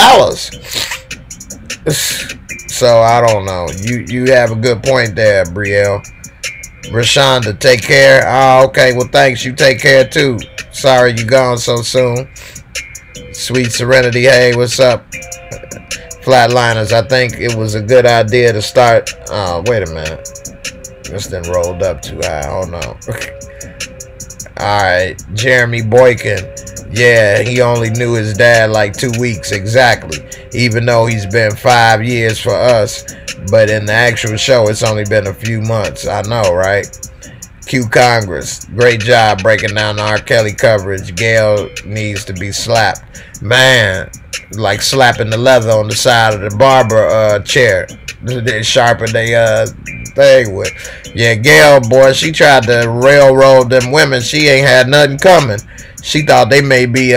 So I don't know. You have a good point there, Brielle. Rashonda, take care. Oh, okay. Well, thanks. You take care too. Sorry you gone so soon. Sweet Serenity, hey, what's up? Flatliners, I think it was a good idea to start. Oh, wait a minute. This done rolled up too high. Oh no. Alright, Jeremy Boykin. Yeah, he only knew his dad like 2 weeks exactly. Even though he's been 5 years for us. But in the actual show, it's only been a few months. I know, right? Q Congress. Great job breaking down the R. Kelly coverage. Gail needs to be slapped. Man, like slapping the leather on the side of the barber chair. They sharpen their thing with. Yeah, Gail, boy, she tried to railroad them women. She ain't had nothing coming. She thought they may be,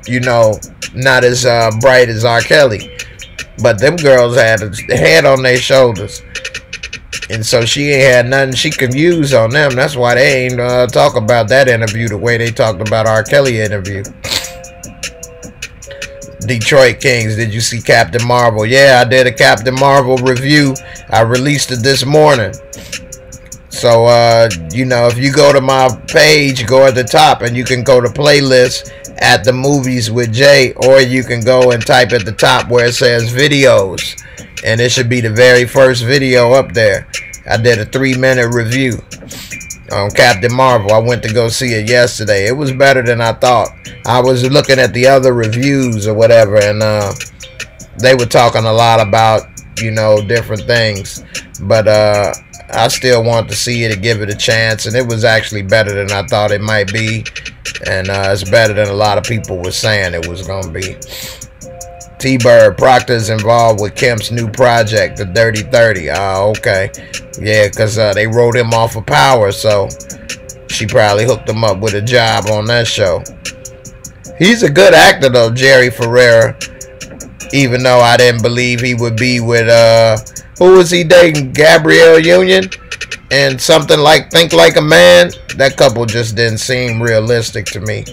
you know, not as bright as R. Kelly. But them girls had a head on their shoulders. And so she ain't had nothing she could use on them. That's why they ain't talk about that interview the way they talked about R. Kelly interview. Detroit Kings, did you see Captain Marvel? Yeah, I did a Captain Marvel review. I released it this morning. So, you know, if you go to my page, go at the top and you can go to playlist at the movies with Jay, or you can go and type at the top where it says videos. And it should be the very first video up there. I did a 3-minute review on Captain Marvel. I went to go see it yesterday. It was better than I thought. I was looking at the other reviews or whatever, and they were talking a lot about, you know, different things. But I still want to see it and give it a chance, and it was actually better than I thought it might be, and it's better than a lot of people were saying it was gonna be. T-Bird, Proctor is involved with Kemp's new project, The Dirty 30. Oh, okay. Yeah, because they wrote him off of Power, so she probably hooked him up with a job on that show. He's a good actor, though, Jerry Ferrera, even though I didn't believe he would be with, who was he dating? Gabrielle Union? And something like Think Like a Man? That couple just didn't seem realistic to me.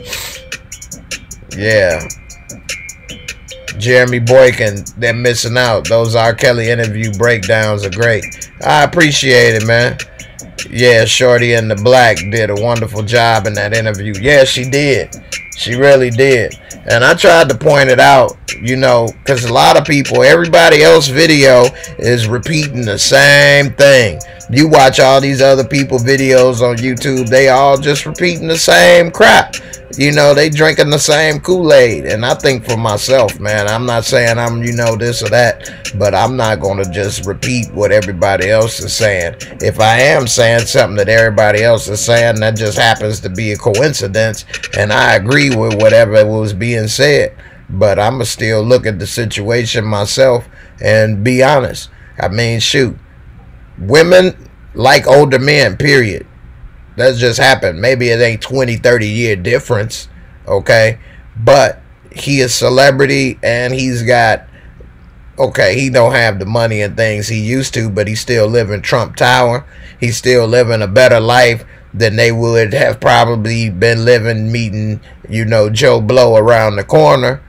Yeah. Jeremy Boykin, they're missing out. Those R. Kelly interview breakdowns are great. I appreciate it, man. Yeah, Shorty in the Black did a wonderful job in that interview. Yeah, she did. She really did. And I tried to point it out, you know, because a lot of people, everybody else video is repeating the same thing. You watch all these other people videos on YouTube, they all just repeating the same crap. You know, they drinking the same Kool-Aid. And I think for myself, man, I'm not saying I'm, you know, this or that, but I'm not going to just repeat what everybody else is saying. If I am saying something that everybody else is saying, that just happens to be a coincidence, and I agree with whatever was being said. But I'm going to still look at the situation myself and be honest. I mean, shoot. Women like older men, period. That's just happened. Maybe it ain't 20, 30-year difference, okay? But he is celebrity, and he's got, okay, he don't have the money and things he used to, but he's still living Trump Tower. He's still living a better life than they would have probably been living meeting, you know, Joe Blow around the corner,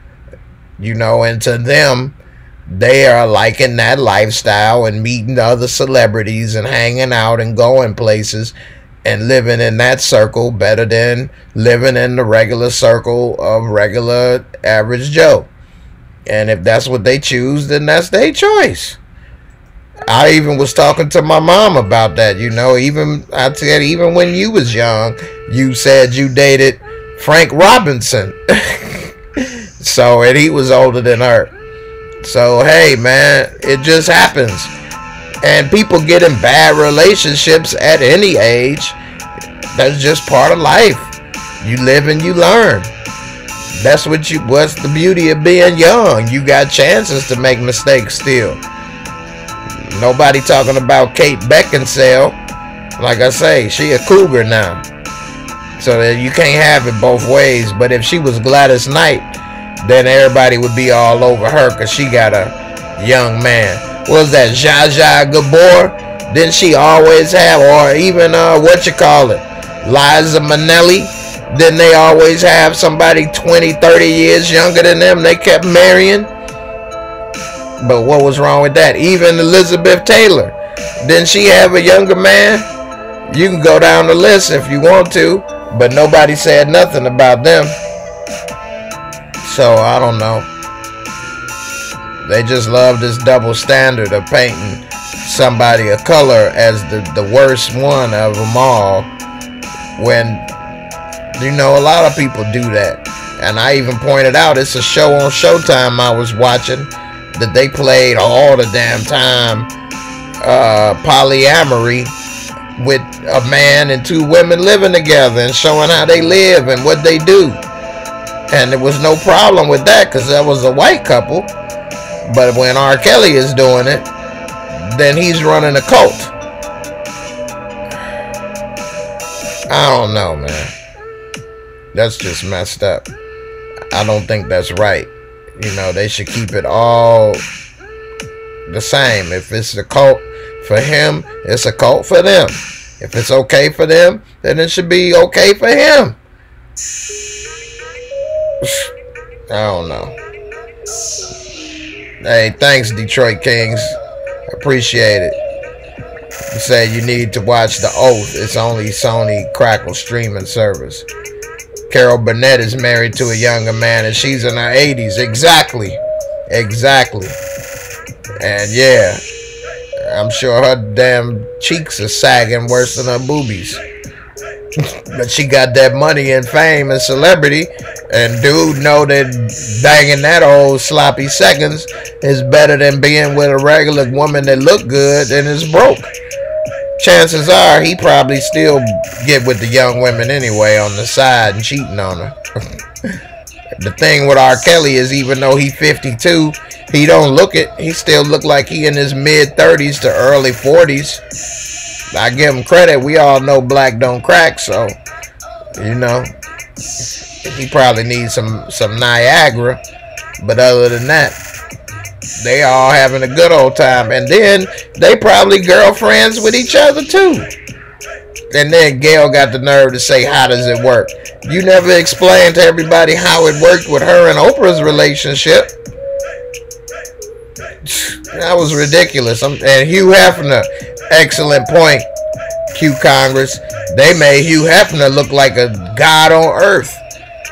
you know, and to them, they are liking that lifestyle and meeting other celebrities and hanging out and going places and living in that circle better than living in the regular circle of regular average Joe. And if that's what they choose, then that's their choice. I even was talking to my mom about that, you know. Even I said, even when you was young, you said you dated Frank Robinson. So, and he was older than her. So, hey, man, it just happens. And people get in bad relationships at any age. That's just part of life. You live and you learn. That's what's the beauty of being young. You got chances to make mistakes still. Nobody talking about Kate Beckinsale. Like I say, she a cougar now. So that you can't have it both ways. But if she was Gladys Knight, then everybody would be all over her because she got a young man. What was that, Zsa Zsa Gabor? Didn't she always have, or even, what you call it, Liza Minnelli? Didn't they always have somebody 20, 30 years younger than them they kept marrying? But what was wrong with that? Even Elizabeth Taylor, didn't she have a younger man? You can go down the list if you want to, but nobody said nothing about them. So, I don't know. They just love this double standard of painting somebody of color as the worst one of them all. When, you know, a lot of people do that. And I even pointed out, it's a show on Showtime I was watching that they played all the damn time polyamory with a man and two women living together and showing how they live and what they do. And there was no problem with that because that was a white couple. But when R. Kelly is doing it, then he's running a cult. I don't know, man. That's just messed up. I don't think that's right. You know, they should keep it all the same. If it's a cult for him, it's a cult for them. If it's okay for them, then it should be okay for him. I don't know. Hey, thanks, Detroit Kings. Appreciate it. You say you need to watch The Oath. It's only Sony Crackle streaming service. Carol Burnett is married to a younger man and she's in her 80s. Exactly. Exactly. And yeah, I'm sure her damn cheeks are sagging worse than her boobies. But she got that money and fame and celebrity, and dude know that banging that old sloppy seconds is better than being with a regular woman that look good and is broke. chances are he probably still get with the young women anyway on the side and cheating on her. The thing with R. Kelly is, even though he 52, he don't look it. He still look like he in his mid 30s to early 40s. I give him credit. We all know black don't crack, so you know he probably needs some Niagara. But other than that, they all having a good old time. And then they probably girlfriends with each other too. And then Gail got the nerve to say, how does it work? You never explained to everybody how it worked with her and Oprah's relationship. That was ridiculous. And Hugh Hefner, excellent point, Q Congress. They made Hugh Hefner look like a god on earth.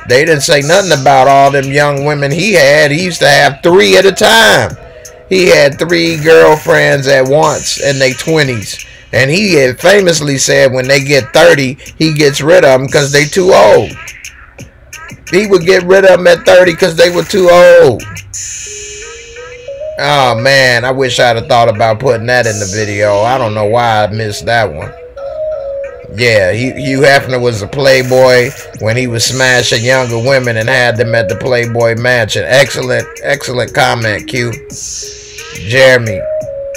They didn't say nothing about all them young women he had. He used to have 3 at a time. He had 3 girlfriends at once in their 20s. And he had famously said when they get 30, he gets rid of them because they too old. He would get rid of them at 30 because they were too old. Oh, man, I wish I'd have thought about putting that in the video. I don't know why I missed that one. Yeah, Hugh Hefner was a playboy when he was smashing younger women and had them at the Playboy Mansion. Excellent comment, Q. Jeremy,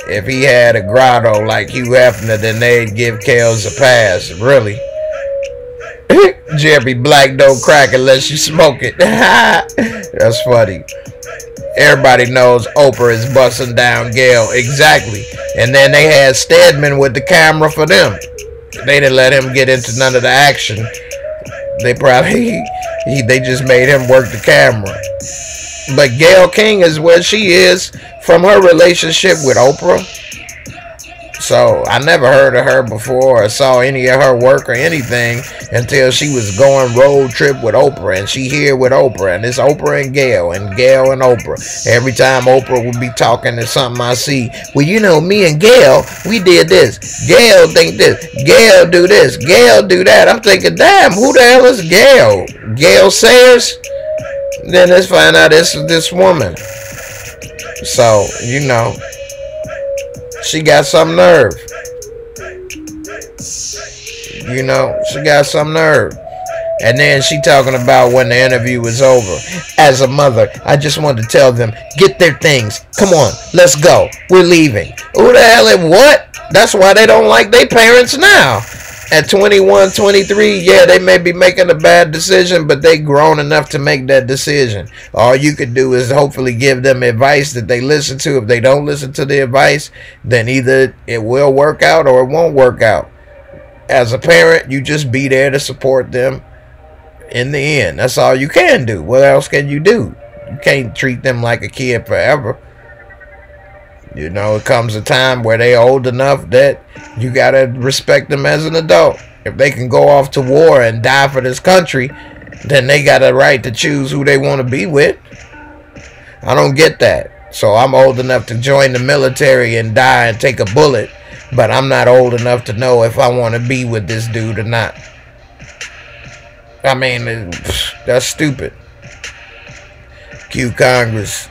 if he had a grotto like Hugh Hefner, then they'd give Kales a pass. Really? Jeremy, black don't crack unless you smoke it. That's funny. Everybody knows Oprah is busting down Gail. Exactly. And then they had Stedman with the camera for them. They didn't let him get into none of the action. They probably, they just made him work the camera. But Gayle King is where she is from her relationship with Oprah. So I never heard of her before or saw any of her work or anything until she was going road trip with Oprah, and she here with Oprah, and it's Oprah and Gayle and Oprah. Every time Oprah would be talking to something I see, well, you know, me and Gayle, we did this. Gayle think this. Gayle do this. Gayle do that. I'm thinking, damn, who the hell is Gayle? Gayle Sayers? Then let's find out it's this woman. So, you know, she got some nerve. You know, she got some nerve. And then she talking about when the interview was over. As a mother, I just wanted to tell them, get their things. Come on, let's go. We're leaving. Who the hell is what? That's why they don't like their parents now. At 21, 23, yeah, they may be making a bad decision, but they grown enough to make that decision. All you could do is hopefully give them advice that they listen to. If they don't listen to the advice, then either it will work out or it won't work out. As a parent, you just be there to support them in the end. That's all you can do. What else can you do? You can't treat them like a kid forever. You know, it comes a time where they're old enough that you gotta respect them as an adult. If they can go off to war and die for this country, then they got a right to choose who they want to be with. I don't get that. So I'm old enough to join the military and die and take a bullet, but I'm not old enough to know if I want to be with this dude or not. I mean, that's stupid. Q Congress.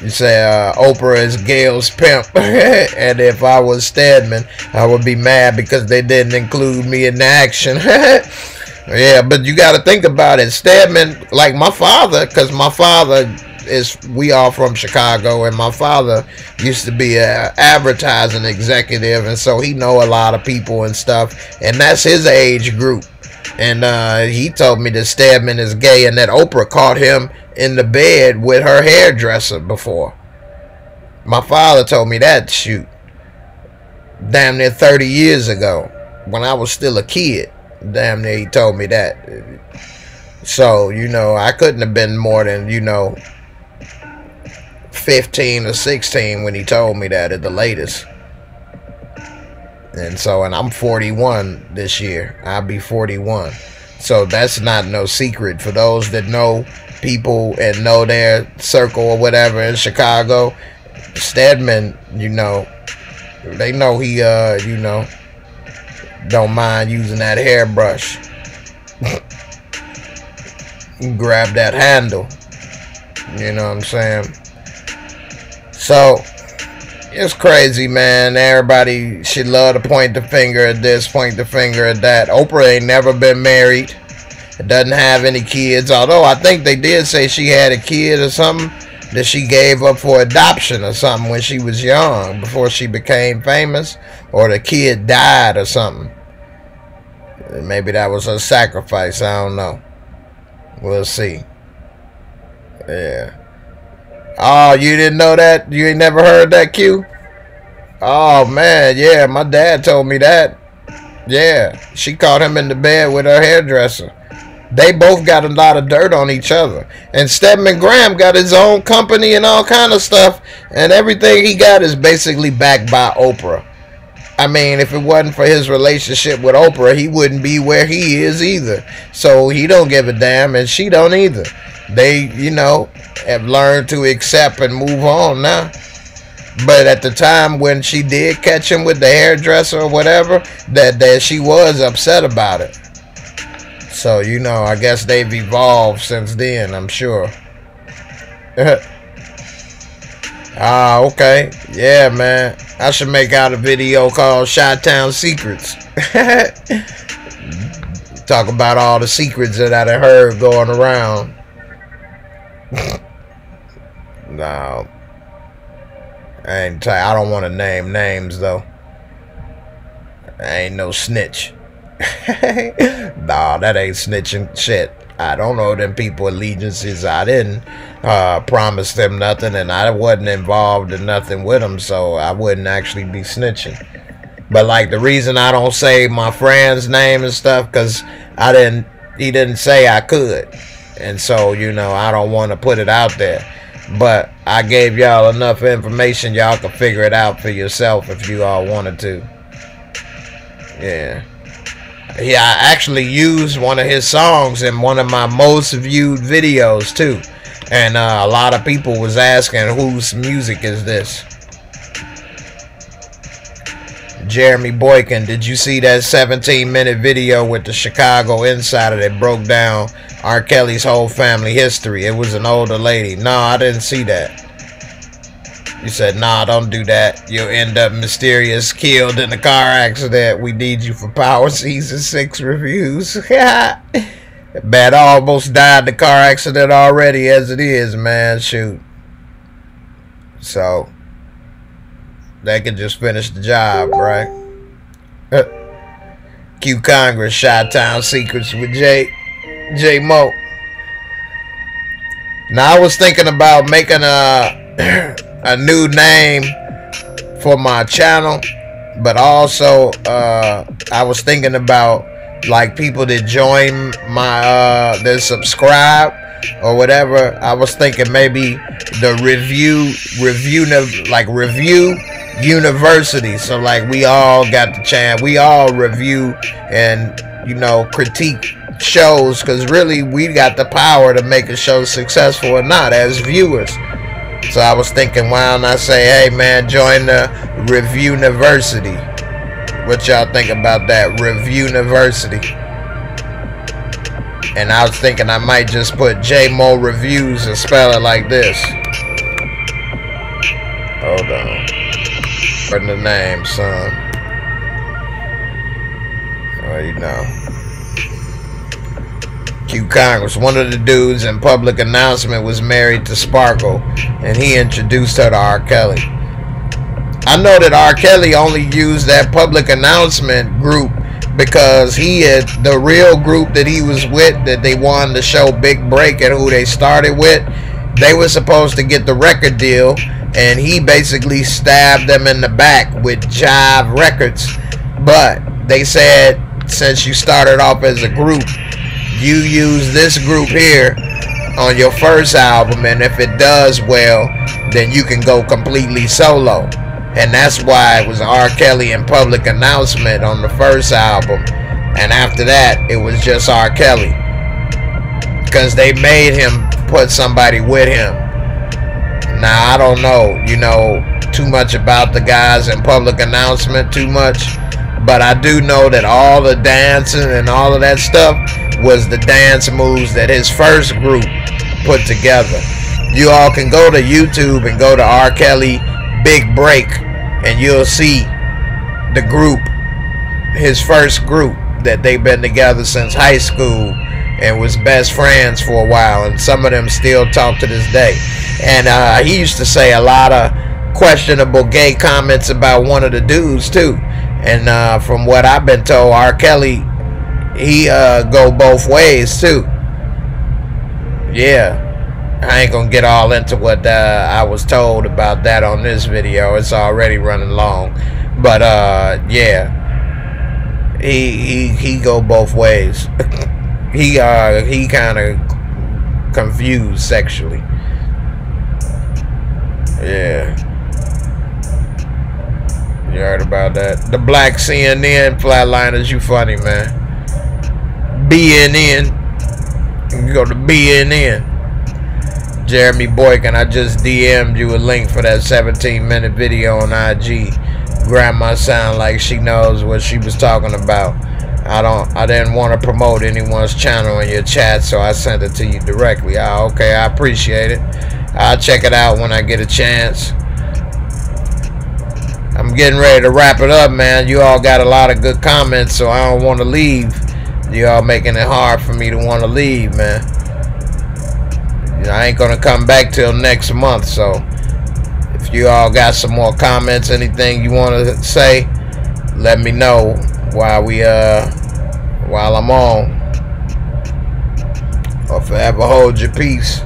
You say Oprah is Gayle's pimp. And if I was Stedman, I would be mad because they didn't include me in the action. Yeah, but you got to think about it. Stedman, like my father, because my father we all from Chicago, and my father used to be an advertising executive, and so he know a lot of people and stuff, and that's his age group. And he told me that Stedman is gay and that Oprah caught him in the bed with her hairdresser before. My father told me that, shoot, damn near 30 years ago, when I was still a kid. Damn near he told me that. So, you know, I couldn't have been more than, you know, 15 or 16 when he told me that at the latest. And so, and I'm 41 this year. I'll be 41. So that's not no secret for those that know people and know their circle or whatever in Chicago. Stedman, you know, they know he, you know, don't mind using that hairbrush. Grab that handle. You know what I'm saying? So, It's crazy, man. Everybody should love to point the finger at this, point the finger at that. Oprah ain't never been married. Doesn't have any kids. Although I think they did say she had a kid or something that she gave up for adoption or something when she was young, before she became famous, or the kid died or something. Maybe that was her sacrifice. I don't know. We'll see. Yeah. Oh, you didn't know that? You ain't never heard that, Q? Oh, man. Yeah, my dad told me that. Yeah. She caught him in the bed with her hairdresser. They both got a lot of dirt on each other. And Stedman Graham got his own company and all kind of stuff. And everything he got is basically backed by Oprah. I mean, if it wasn't for his relationship with Oprah, he wouldn't be where he is either. So he don't give a damn, and she don't either. They, you know, have learned to accept and move on now. But at the time when she did catch him with the hairdresser or whatever, that she was upset about it. So, you know, I guess they've evolved since then, I'm sure. Ah, okay. Yeah, man. I should make out a video called Chi-Town Secrets. Talk about all the secrets that I done heard going around. No. I don't want to name names, though. I ain't no snitch. Nah, that ain't snitching shit. I don't know them people allegiances. I didn't promise them nothing, and I wasn't involved in nothing with them, so I wouldn't actually be snitching. But like, the reason I don't say my friend's name and stuff, because he didn't say I could, and so, you know, I don't want to put it out there. But I gave y'all enough information, y'all could figure it out for yourself if you all wanted to. Yeah. Yeah, I actually used one of his songs in one of my most viewed videos too, and a lot of people was asking whose music is this. Jeremy Boykin, did you see that 17-minute video with the Chicago Insider that broke down R. Kelly's whole family history? It was an older lady. No, I didn't see that. You said, nah, don't do that. You'll end up mysterious killed in a car accident. We need you for Power Season 6 reviews. Man, I almost died in the car accident already as it is, man. Shoot. So, they could just finish the job, right? Q Congress, Chi-Town Secrets with J Mo. Now, I was thinking about making a new name for my channel, but also I was thinking about like people that join my that subscribe or whatever. I was thinking maybe the review university, so like we all got the chance, we all review and, you know, critique shows, because really we got the power to make a show successful or not as viewers. So I was thinking, why don't I say, hey man, join the Review University. What y'all think about that? Review University. And I was thinking I might just put Jaymoorereviews and spell it like this. Hold on. What's the name, son? Oh, you know. Q Congress, one of the dudes in public announcement was married to Sparkle, and he introduced her to R. Kelly. I know that R. Kelly only used that public announcement group because he had the real group that he was with, that they wanted to show Big Break and who they started with. They were supposed to get the record deal, and he basically stabbed them in the back with Jive Records. But they said, since you started off as a group, you use this group here on your first album, and if it does well, then you can go completely solo. And that's why it was R. Kelly in public announcement on the first album, and after that it was just R. Kelly, because they made him put somebody with him. Now I don't know, you know, too much about the guys in public announcement, too much, but I do know that all the dancing and all of that stuff was the dance moves that his first group put together. You all can go to YouTube and go to R. Kelly big break, and you'll see the group, his first group that they've been together since high school and was best friends for a while, and some of them still talk to this day. And he used to say a lot of questionable gay comments about one of the dudes too. And from what I've been told, R. Kelly, he go both ways too. Yeah, I ain't gonna get all into what I was told about that on this video. It's already running long. But yeah, he go both ways. he kind of confused sexually. Yeah, you heard about that? The black CNN flatliners, you funny, man. BNN, you go to BNN. Jeremy Boykin, I just DM'd you a link for that 17-minute video on IG. Grandma sound like she knows what she was talking about. I didn't want to promote anyone's channel in your chat, so I sent it to you directly. Okay, I appreciate it. I'll check it out when I get a chance. I'm getting ready to wrap it up, man. You all got a lot of good comments, so I don't want to leave. You all making it hard for me to want to leave, man. I ain't gonna come back till next month, so if you all got some more comments, anything you want to say, let me know while I'm on. Or forever hold your peace.